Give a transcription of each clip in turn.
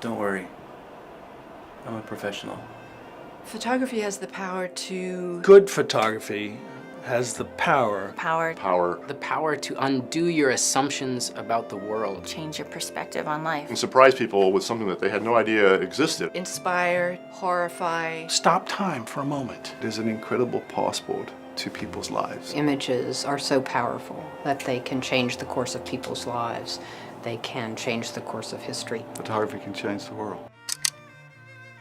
Don't worry. I'm a professional. Photography has the power to... Good photography has the power. The power to undo your assumptions about the world. Change your perspective on life. And surprise people with something that they had no idea existed. Inspire, horrify. Stop time for a moment. It is an incredible passport to people's lives. Images are so powerful that they can change the course of people's lives. They can change the course of history. Photography can change the world.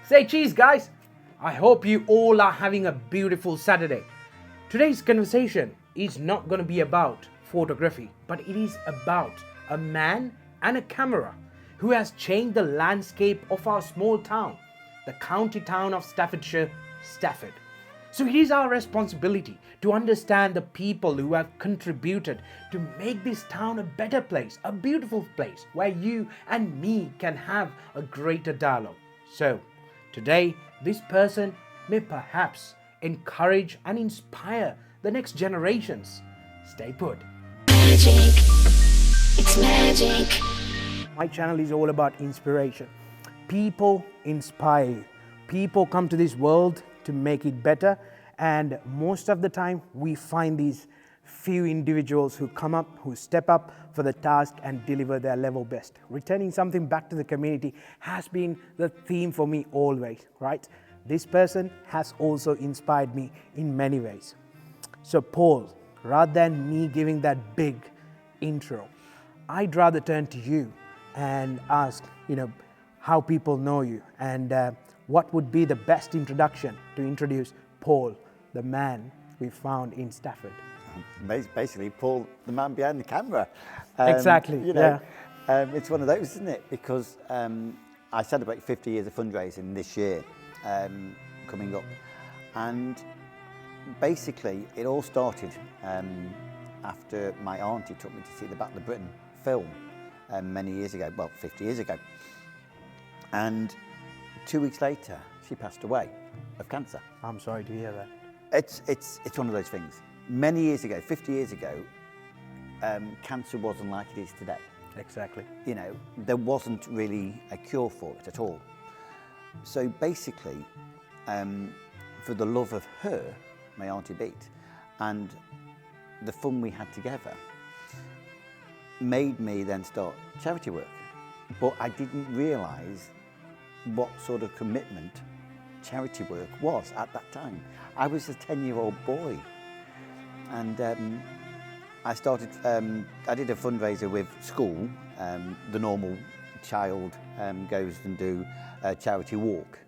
Say cheese, guys! I hope you all are having a beautiful Saturday. Today's conversation is not going to be about photography, but it is about a man and a camera who has changed the landscape of our small town, the county town of Staffordshire, Stafford. So it is our responsibility to understand the people who have contributed to make this town a better place, a beautiful place where you and me can have a greater dialogue. So today, this person may perhaps encourage and inspire the next generations. Stay put. Magic. It's magic. My channel is all about inspiration. People inspire you. People come to this world to make it better, and most of the time we find these few individuals who come up, who step up for the task and deliver their level best. Returning something back to the community has been the theme for me always, right? This person has also inspired me in many ways. So Paul, rather than me giving that big intro, I'd rather turn to you and ask, how people know you, and what would be the best introduction to introduce Paul, the man we found in Stafford. Basically, Paul, the man behind the camera. Exactly. It's one of those, isn't it? Because I celebrate 50 years of fundraising this year, coming up, and basically it all started after my auntie took me to see the Battle of Britain film many years ago, well, 50 years ago, and 2 weeks later she passed away of cancer. I'm sorry to hear that. It's one of those things. Many years ago, 50 years ago, cancer wasn't like it is today. Exactly. There wasn't really a cure for it at all. So basically, for the love of her, my auntie Beat, and the fun we had together, made me then start charity work. But I didn't realise what sort of commitment charity work was at that time. I was a 10-year-old boy. And I started, I did a fundraiser with school. The normal child goes and do a charity walk.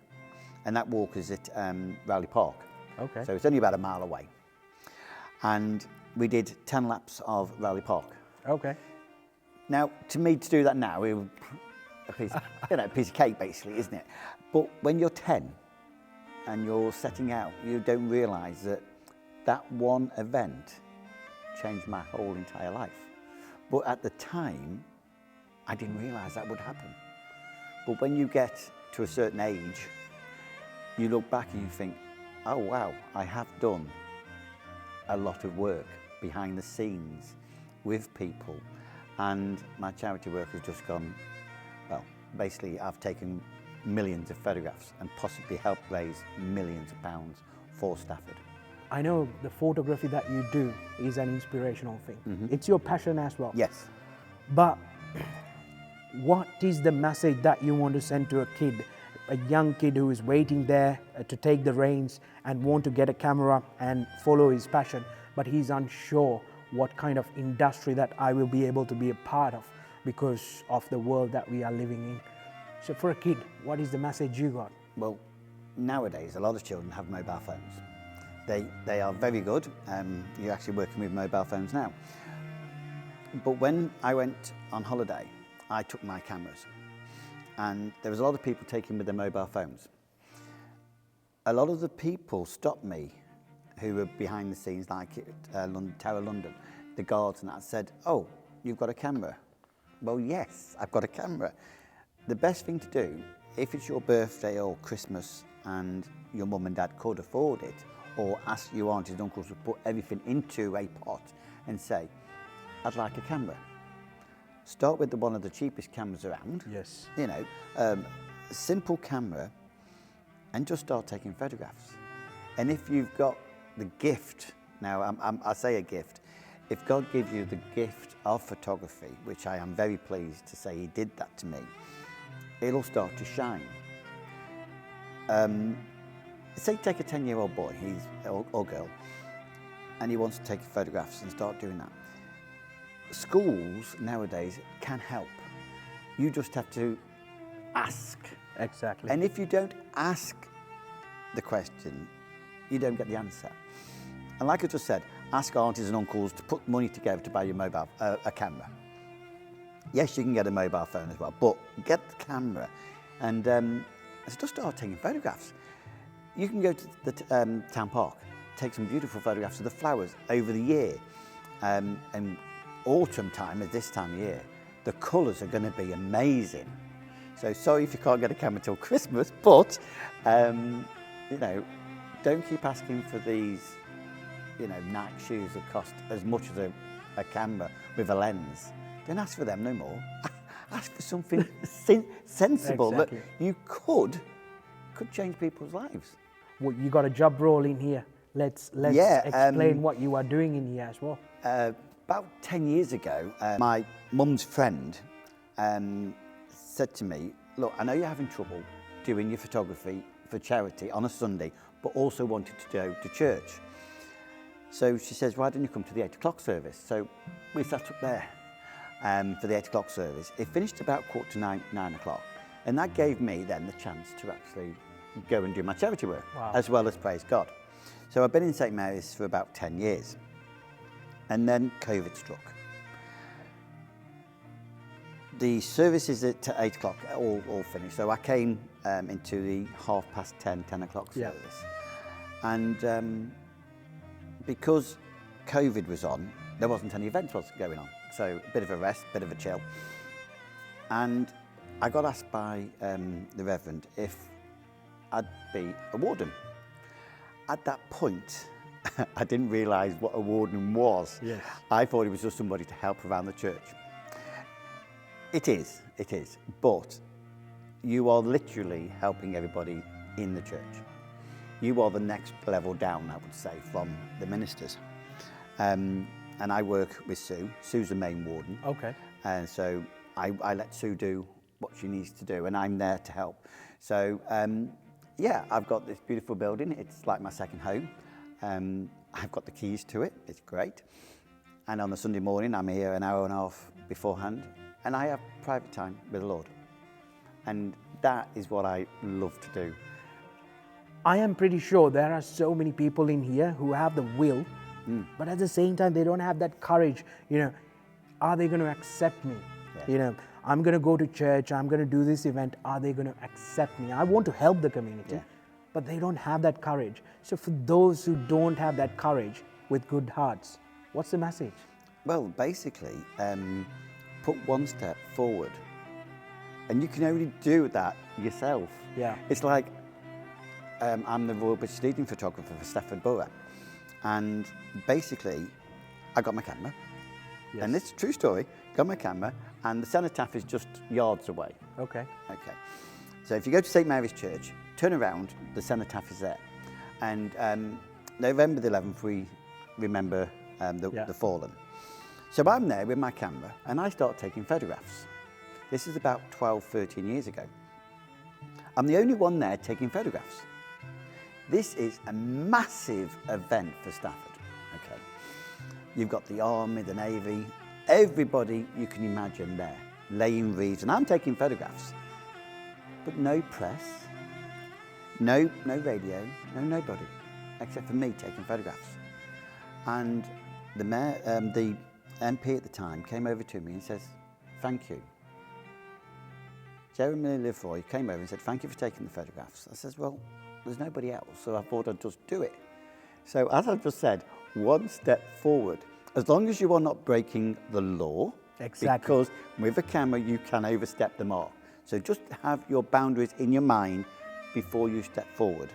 And that walk is at Rowley Park. Okay. So it's only about a mile away. And we did 10 laps of Rowley Park. Okay. Now, to me, to do that now, it would a piece, a piece of cake basically, isn't it? But when you're 10 and you're setting out, you don't realise that that one event changed my whole entire life. But at the time, I didn't realise that would happen. But when you get to a certain age, you look back and you think, oh wow, I have done a lot of work behind the scenes with people, and my charity work has just gone, well, basically I've taken millions of photographs and possibly helped raise millions of pounds for Stafford. I know the photography that you do is an inspirational thing. Mm-hmm. It's your passion as well. Yes. But what is the message that you want to send to a kid, a young kid who is waiting there to take the reins and want to get a camera and follow his passion, but he's unsure what kind of industry that I will be able to be a part of because of the world that we are living in? So for a kid, what is the message you got? Well, nowadays a lot of children have mobile phones. They are very good. You're actually working with mobile phones now. But when I went on holiday, I took my cameras, and there was a lot of people taking with their mobile phones. A lot of the people stopped me who were behind the scenes, like at Tower London, the guards and that, said, oh, you've got a camera. Well, yes, I've got a camera. The best thing to do, if it's your birthday or Christmas and your mum and dad could afford it, or ask your aunties and uncles to put everything into a pot and say, I'd like a camera. Start with one of the cheapest cameras around. Yes. You know, simple camera, and just start taking photographs. And if you've got the gift, now I say a gift, if God gives you the gift of photography, which I am very pleased to say he did that to me, it'll start to shine. Say take a 10-year-old boy, or girl, and he wants to take photographs and start doing that. Schools nowadays can help. You just have to ask. Exactly. And if you don't ask the question, you don't get the answer. And like I just said, ask aunties and uncles to put money together to buy your mobile, a camera. Yes, you can get a mobile phone as well, but get the camera and just start taking photographs. You can go to the town park, take some beautiful photographs of the flowers over the year. And autumn time, at this time of year, the colours are going to be amazing. So sorry if you can't get a camera till Christmas, but you know, don't keep asking for these, you know, Nike shoes that cost as much as a camera with a lens. Don't ask for them no more. Ask for something sensible that you could change people's lives. Well, you got a job role in here. Let's explain what you are doing in here as well. About 10 years ago, my mum's friend said to me, look, I know you're having trouble doing your photography for charity on a Sunday, but also wanted to go to church. So she says, why don't you come to the 8 o'clock service? So we sat up there for the 8 o'clock service. It finished about 8:45, 9 o'clock. And that gave me then the chance to actually go and do my charity work, as well as praise God. So I've been in St Mary's for about 10 years. And then COVID struck. The services at 8 o'clock all finished. So I came into the 10:30, 10 o'clock service. And because COVID was on, there wasn't any events going on. So a bit of a rest, a bit of a chill. And I got asked by the Reverend if I'd be a warden. At that point, I didn't realise what a warden was. Yes. I thought it was just somebody to help around the church. It is. But you are literally helping everybody in the church. You are the next level down, I would say, from the ministers. And I work with Sue. Sue's the main warden. Okay. And so I let Sue do what she needs to do, and I'm there to help. So, yeah, I've got this beautiful building. It's like my second home. I've got the keys to it. It's great. And on a Sunday morning, I'm here an hour and a half beforehand, and I have private time with the Lord. And that is what I love to do. I am pretty sure there are so many people in here who have the will, but at the same time, they don't have that courage. You know, are they going to accept me? Yeah. You know, I'm going to go to church, I'm going to do this event. Are they going to accept me? I want to help the community, but they don't have that courage. So for those who don't have that courage with good hearts, what's the message? Well, basically, put one step forward. And you can only do that yourself. Yeah. It's like, I'm the Royal British leading photographer for Stafford Borough. And basically, I got my camera. Yes. And it's a true story. Got my camera, and the cenotaph is just yards away. Okay. Okay. So if you go to St Mary's Church, turn around, the cenotaph is there. And November the 11th, we remember the fallen. So I'm there with my camera, and I start taking photographs. This is about 12, 13 years ago. I'm the only one there taking photographs. This is a massive event for Stafford, okay? You've got the Army, the Navy, everybody you can imagine there, laying wreaths, and I'm taking photographs. But no press, no radio, nobody, except for me taking photographs. And the mayor, the MP at the time came over to me and says, thank you. Jeremy Lefroy came over and said, thank you for taking the photographs. I says, well, there's nobody else, so I thought I'd just do it. So as I've just said, one step forward. As long as you are not breaking the law, because with a camera you can overstep the mark. So just have your boundaries in your mind before you step forward.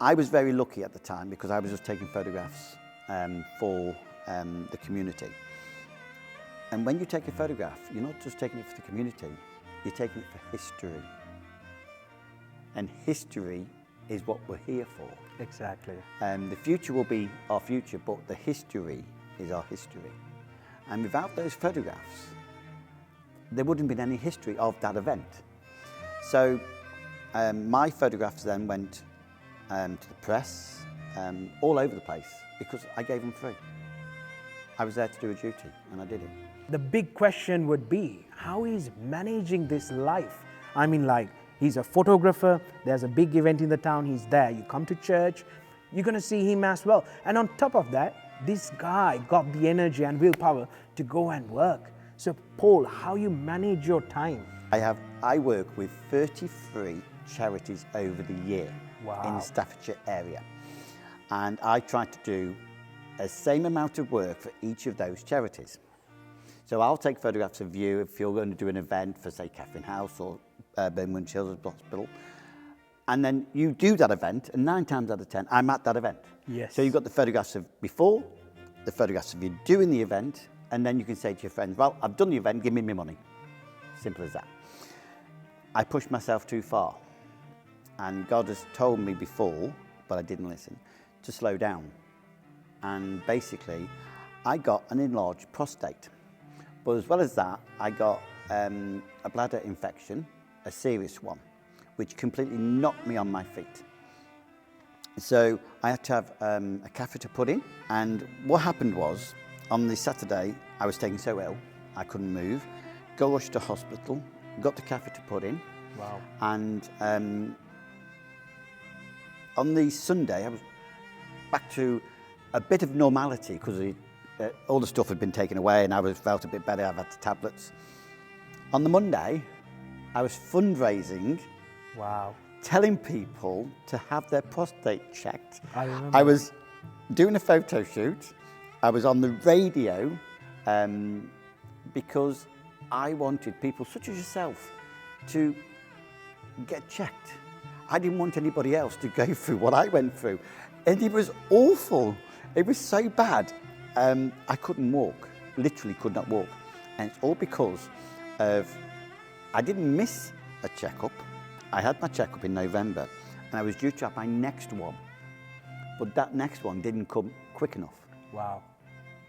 I was very lucky at the time because I was just taking photographs for the community. And when you take a photograph, you're not just taking it for the community, you're taking it for history. And history is what we're here for. Exactly. The future will be our future, but the history is our history. And without those photographs, there wouldn't have been any history of that event. So my photographs then went to the press, all over the place, because I gave them free. I was there to do a duty, and I did it. The big question would be, how he's managing this life? I mean, like, he's a photographer, there's a big event in the town, he's there. You come to church, you're going to see him as well. And on top of that, this guy got the energy and willpower to go and work. So, Paul, how you manage your time? I work with 33 charities over the year in the Staffordshire area. And I try to do the same amount of work for each of those charities. So I'll take photographs of you if you're going to do an event for, say, Catherine House or Birmingham Children's Hospital. And then you do that event, and 9 times out of 10, I'm at that event. Yes. So you've got the photographs of before, the photographs of you doing the event, and then you can say to your friends, well, I've done the event, give me my money. Simple as that. I pushed myself too far. And God has told me before, but I didn't listen, to slow down. And basically, I got an enlarged prostate. But as well as that, I got a bladder infection, a serious one, which completely knocked me on my feet. So I had to have a catheter put in. And what happened was, on the Saturday, I was taken so ill, I couldn't move. Got rushed to hospital, got the catheter put in. Wow. And on the Sunday, I was back to a bit of normality because all the stuff had been taken away and I felt a bit better. I've had the tablets. On the Monday, I was fundraising, telling people to have their prostate checked. I remember. I was doing a photo shoot. I was on the radio because I wanted people such as yourself to get checked. I didn't want anybody else to go through what I went through. And it was awful. It was so bad. I couldn't walk, literally could not walk. And it's all because of, I didn't miss a checkup. I had my checkup in November and I was due to have my next one. But that next one didn't come quick enough. Wow.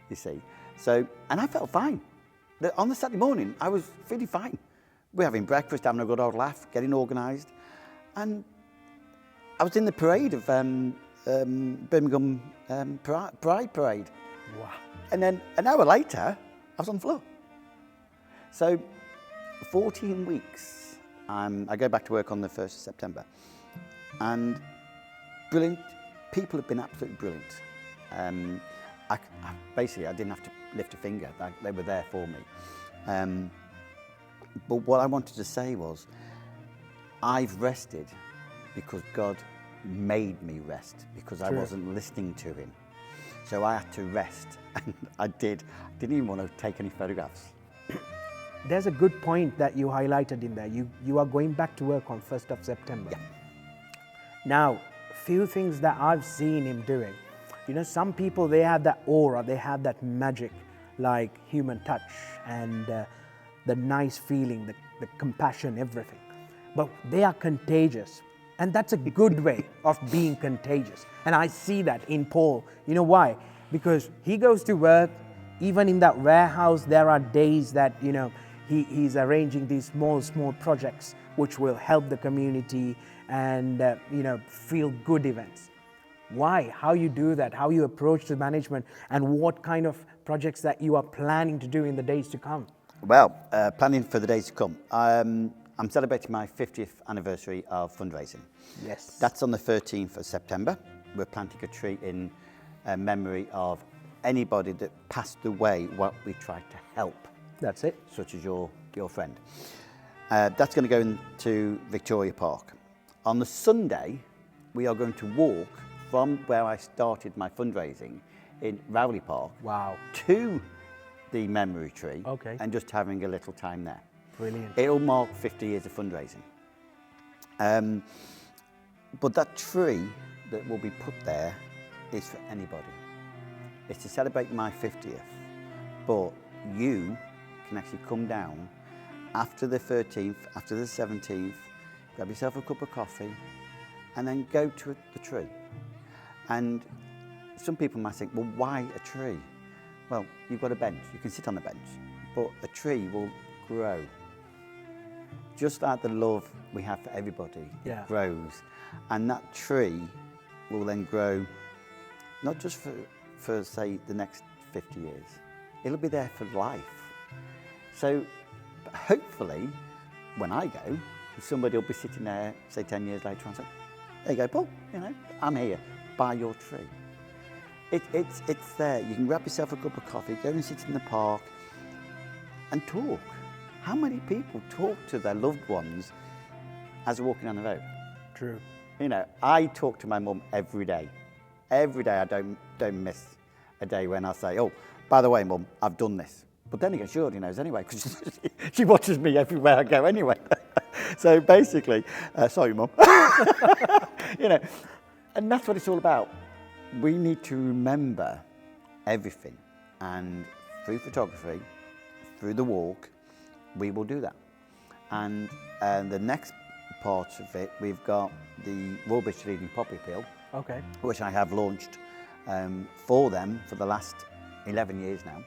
You see. So, and I felt fine. On the Saturday morning, I was feeling fine. We're having breakfast, having a good old laugh, getting organised. And I was in the parade of Birmingham Pride Parade. Wow. And then an hour later, I was on the floor. So 14 weeks, I go back to work on the 1st of September. And brilliant, people have been absolutely brilliant. Basically, I didn't have to lift a finger. They were there for me. But what I wanted to say was, I've rested because God made me rest, because I wasn't listening to him. So I had to rest, and I did. I didn't even want to take any photographs. There's a good point that you highlighted in there. You are going back to work on 1st of September. Yeah. Now, few things that I've seen him doing. You know, some people, they have that aura, they have that magic, like human touch and the nice feeling, the compassion, everything. But they are contagious. And that's a good way of being contagious. And I see that in Paul. You know why? Because he goes to work, even in that warehouse, there are days that, you know, he's arranging these small projects which will help the community and, you know, feel good events. Why? How you do that? How you approach the management? And what kind of projects that you are planning to do in the days to come? Well, planning for the days to come. I'm celebrating my 50th anniversary of fundraising. Yes. That's on the 13th of September. We're planting a tree in memory of anybody that passed away what we tried to help. That's it. Such as your friend. That's going to go into Victoria Park. On the Sunday, we are going to walk from where I started my fundraising in Rowley Park to the memory tree and just having a little time there. Brilliant. It'll mark 50 years of fundraising. But that tree that will be put there is for anybody. It's to celebrate my 50th, but you can actually come down after the 13th, after the 17th, grab yourself a cup of coffee, and then go to the tree. And some people might think, well, why a tree? Well, you've got a bench, you can sit on the bench, but a tree will grow. Just like the love we have for everybody, it grows. And that tree will then grow, not just for say, the next 50 years. It'll be there for life. So hopefully, when I go, somebody will be sitting there, say 10 years later, and say, there you go, Paul, you know, I'm here, by your tree. It's there. You can grab yourself a cup of coffee, go and sit in the park, and talk. How many people talk to their loved ones as they're walking down the road? True. You know, I talk to my mum every day. Every day I don't miss a day when I say, oh, by the way, Mum, I've done this. But then again, she already knows anyway, because she watches me everywhere I go anyway. So basically, sorry, Mum. You know, and that's what it's all about. We need to remember everything. And through photography, through the walk, we will do that. And the next part of it, we've got the Royal British Legion Poppy Appeal, which I have launched for them for the last 11 years now.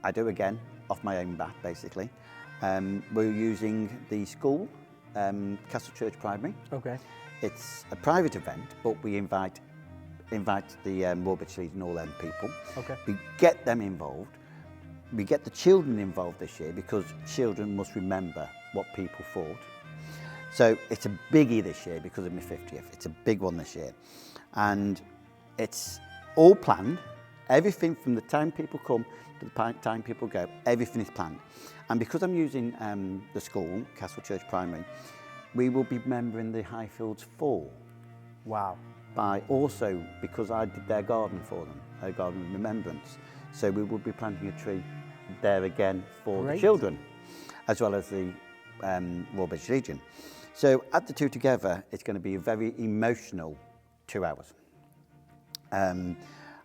I do again off my own bat, basically. We're using the school, Castle Church Primary. It's a private event, but we invite the Royal British Legion, all them people. We get them involved. We get the children involved this year because children must remember what people fought. So it's a biggie this year because of my 50th. It's a big one this year. And it's all planned. Everything from the time people come to the time people go, everything is planned. And because I'm using the school, Castle Church Primary, we will be remembering the Highfields Fall. Wow. By also, because I did their garden for them, a garden of remembrance. So we will be planting a tree there again for the children, as well as the Royal British Legion. So add the two together, it's going to be a very emotional 2 hours. As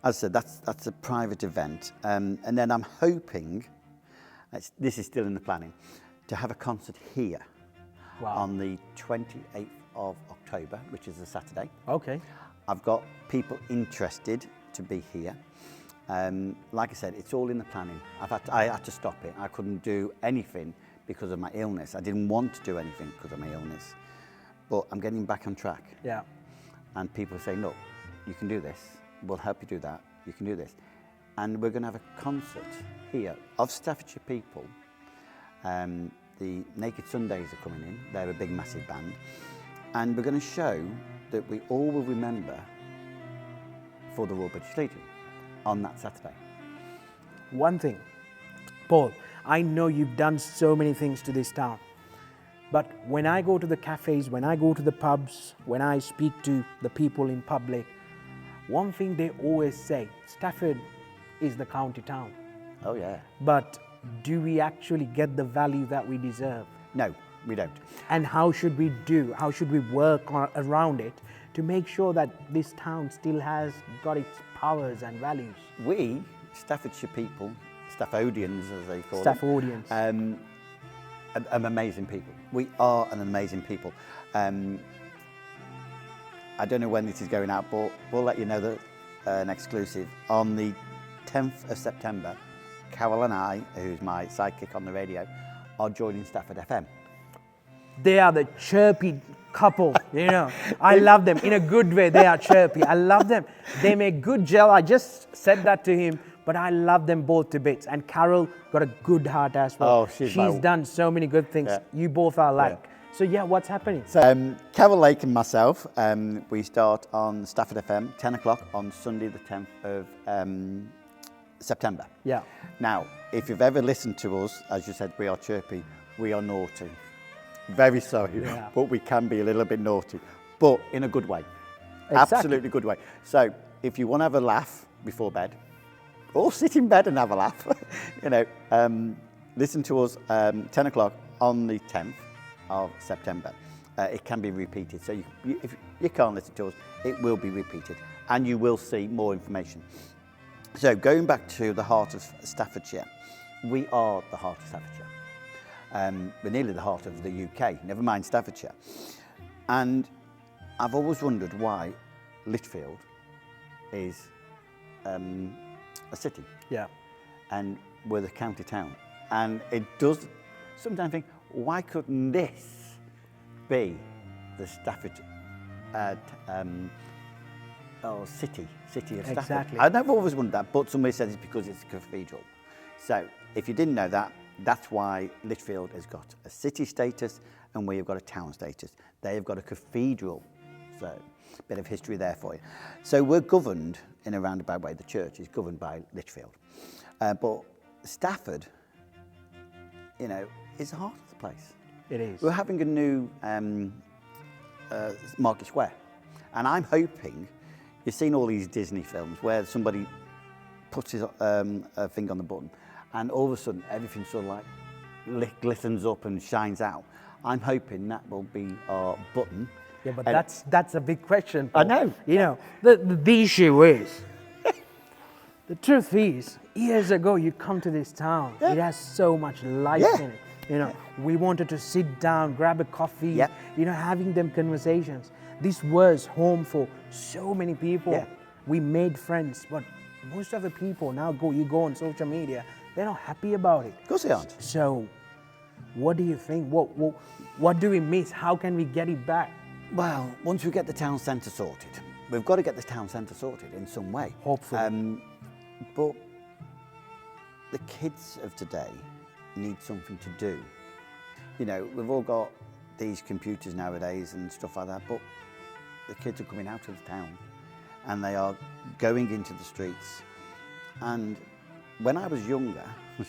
I said, that's a private event. And then I'm hoping, this is still in the planning, to have a concert here on the 28th of October, which is a Saturday. I've got people interested to be here. Like I said, it's all in the planning. I had to stop it. I couldn't do anything because of my illness. I didn't want to do anything because of my illness. But I'm getting back on track. And people say, look, you can do this. We'll help you do that. You can do this. And we're going to have a concert here of Staffordshire people. The Naked Sundays are coming in. They're a big, massive band. And we're going to show that we all will remember for the Royal British Legion on that Saturday. One thing, Paul, I know you've done so many things to this town, but when I go to the cafes, when I go to the pubs, when I speak to the people in public, one thing they always say, Stafford is the county town. Oh yeah. But do we actually get the value that we deserve? No, we don't. And how should we work around it to make sure that this town still has got its powers and values? We, Staffordshire people, Staffodians as they call Staffodians. them, are amazing people. We are an amazing people. I don't know when this is going out, but we'll let you know that an exclusive. On the 10th of September, Carol and I, who's my sidekick on the radio, are joining Stafford FM. They are the chirpy couple, you know. I love them in a good way. They are chirpy. I love them. They make good gel. I just said that to him, but I love them both to bits. And Carol got a good heart as well. Oh, she's done so many good things. Yeah. You both are like. Yeah. So yeah, what's happening? So Carol Lake and myself, we start on Stafford FM, 10 o'clock on Sunday the 10th of September. Yeah. Now, if you've ever listened to us, as you said, we are chirpy, we are naughty. Very sorry, but we can be a little bit naughty, but in a good way. Exactly. Absolutely good way. So if you want to have a laugh before bed, or sit in bed and have a laugh, you know, listen to us 10 o'clock on the 10th of September. It can be repeated. So if you can't listen to us, it will be repeated and you will see more information. So going back to the heart of Staffordshire, we are the heart of Staffordshire. We're nearly the heart of the UK, never mind Staffordshire. And I've always wondered why Lichfield is a city. Yeah. And we're the county town. And it does sometimes think, why couldn't this be the Stafford city of Stafford? Exactly. I've always wondered that, but somebody said it's because it's a cathedral. So if you didn't know that, that's why Lichfield has got a city status and we have got a town status. They have got a cathedral. So a bit of history there for you. So we're governed in a roundabout way. The church is governed by Lichfield. But Stafford, you know, is the heart of the place. It is. We're having a new Market Square. And I'm hoping, you've seen all these Disney films where somebody puts his finger on the button and all of a sudden everything sort of like glistens up and shines out. I'm hoping that will be our button. Yeah, but And that's a big question. I Paul. know. You know, the issue is, the truth is, years ago you come to this town, Yeah. it has so much life Yeah. in it. You know, we wanted to sit down, grab a coffee, Yep. you know, having them conversations. This was home for so many people. Yeah. We made friends, but most of the people now you go on social media, they're not happy about it. Of course they aren't. So, what do you think? What do we miss? How can we get it back? Well, once we get the town centre sorted, we've got to get the town centre sorted in some way. Hopefully. But the kids of today need something to do. You know, we've all got these computers nowadays and stuff like that, but the kids are coming out of the town and they are going into the streets. And when I was younger,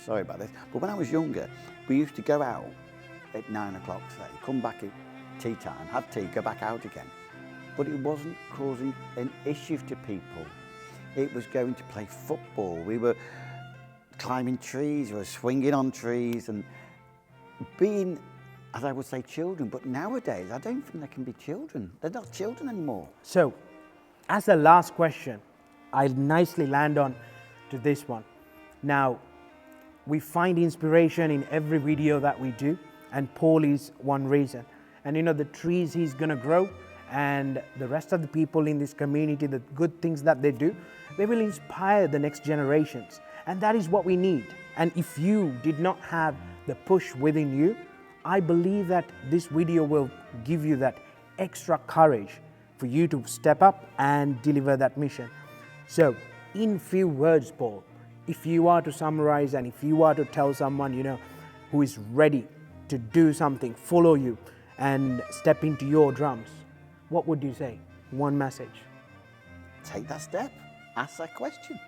sorry about this, but when I was younger, we used to go out at 9 o'clock, say, come back at tea time, have tea, go back out again. But it wasn't causing an issue to people. It was going to play football. We were climbing trees, we were swinging on trees and being, as I would say, children. But nowadays, I don't think they can be children. They're not children anymore. So, as the last question, I'll nicely land on to this one. Now, we find inspiration in every video that we do, and Paul is one reason. And you know, the trees he's gonna grow, and the rest of the people in this community, the good things that they do, they will inspire the next generations. And that is what we need. And if you did not have the push within you, I believe that this video will give you that extra courage for you to step up and deliver that mission. So, in few words, Paul, if you are to summarize and if you are to tell someone, you know, who is ready to do something, follow you and step into your drums, what would you say? One message. Take that step, ask that question.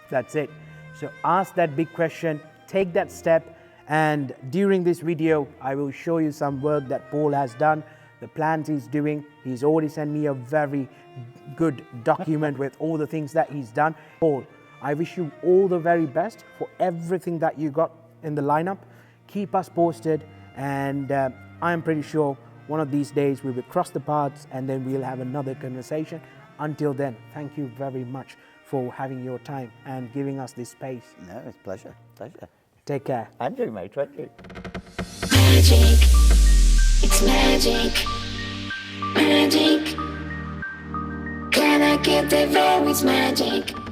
That's it. So ask that big question, take that step, and during this video, I will show you some work that Paul has done, the plans he's doing. He's already sent me a very good document with all the things that he's done. Paul, I wish you all the very best for everything that you got in the lineup. Keep us posted, and I'm pretty sure one of these days we will cross the paths and then we'll have another conversation. Until then, thank you very much for having your time and giving us this space. No, it's pleasure, pleasure. Take care. Andrew, mate, thank you. Magic, it's magic, magic. Can I get the very magic?